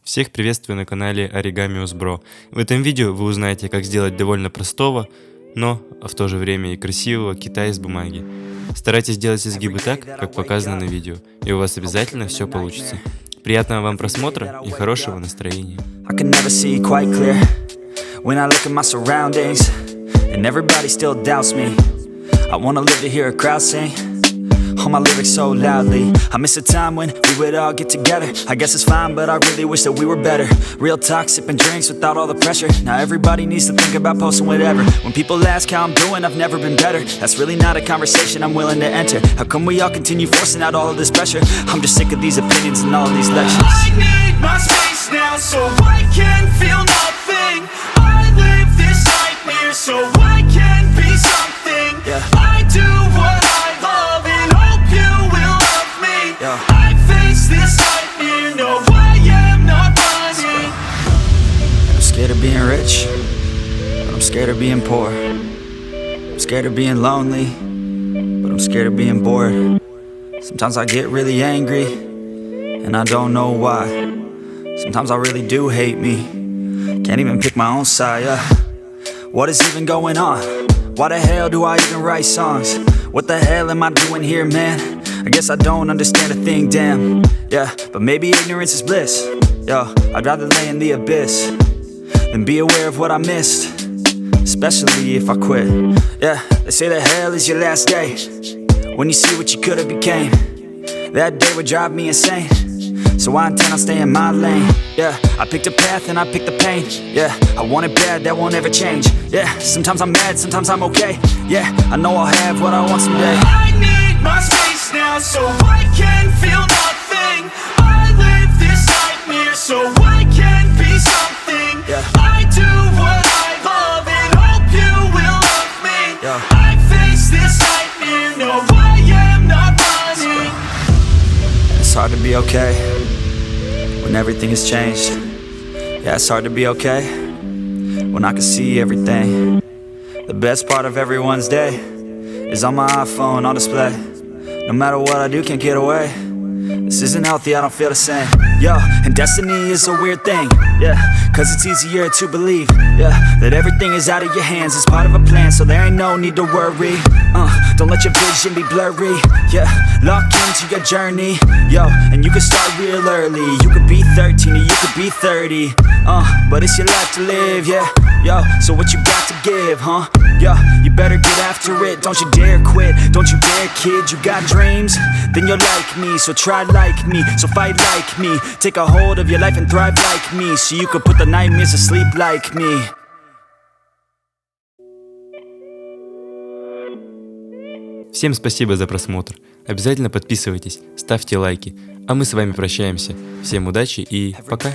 Всех приветствую на канале Оригами Бро. В этом видео вы узнаете, как сделать довольно простого, но в то же время и красивого кита из бумаги. Старайтесь делать изгибы так, как показано на видео, и у вас обязательно все получится. Приятного вам просмотра и хорошего настроения. All my lyrics so loudly. I miss a time when we would all get together. I guess it's fine, but I really wish that we were better. Real talk, sipping drinks without all the pressure. Now everybody needs to think about posting whatever. When people ask how I'm doing, I've never been better. That's really not a conversation I'm willing to enter. How come we all continue forcing out all of this pressure? I'm just sick of these opinions and all of these lectures. I need my space now so I can feel nothing. I live this nightmare so I can be something. I do what I love and hope you will love me. I face this nightmare, no I am not running. I'm scared of being rich, but I'm scared of being poor. I'm scared of being lonely, but I'm scared of being bored. Sometimes I get really angry, and I don't know why. Sometimes I really do hate me, can't even pick my own side. What is even going on? Why the hell do I even write songs? What the hell am I doing here, man? I guess I don't understand a thing, damn. Yeah, but maybe ignorance is bliss. Yo, I'd rather lay in the abyss than be aware of what I missed, especially if I quit. Yeah, they say that hell is your last day, when you see what you could have became. That day would drive me insane, so I intend on staying in my lane. Yeah, I picked a path and I picked the pain. Yeah, I want it bad, that won't ever change. Yeah, sometimes I'm mad, sometimes I'm okay. Yeah, I know I'll have what I want someday. I need my space now so I can feel nothing. I live this nightmare so I can be something. Yeah, I do what I love and hope you will love me. I face this nightmare, no I am not running. It's hard to be okay when everything has changed. Yeah, it's hard to be okay when I can see everything. The best part of everyone's day is on my iPhone on display. No matter what I do, can't get away. This isn't healthy, I don't feel the same. Yo, and destiny is a weird thing. Yeah, cause it's easier to believe. Yeah, that everything is out of your hands. It's part of a plan, so there ain't no need to worry. Don't let your vision be blurry. Yeah, lock into your journey. Yo, and you can start real early. You could be 13 or you could be 30. But it's your life to live, yeah. Yo, so what you got to give, huh? Yo, you better get after it. Don't you dare quit, don't you dare kid. You got dreams, then you're like me. So try like me, so fight like me. Take a hold of your life and thrive like me, so you could put the nightmares to sleep like me. Всем спасибо за просмотр. Обязательно подписывайтесь, ставьте лайки. А мы с вами прощаемся. Всем удачи и пока.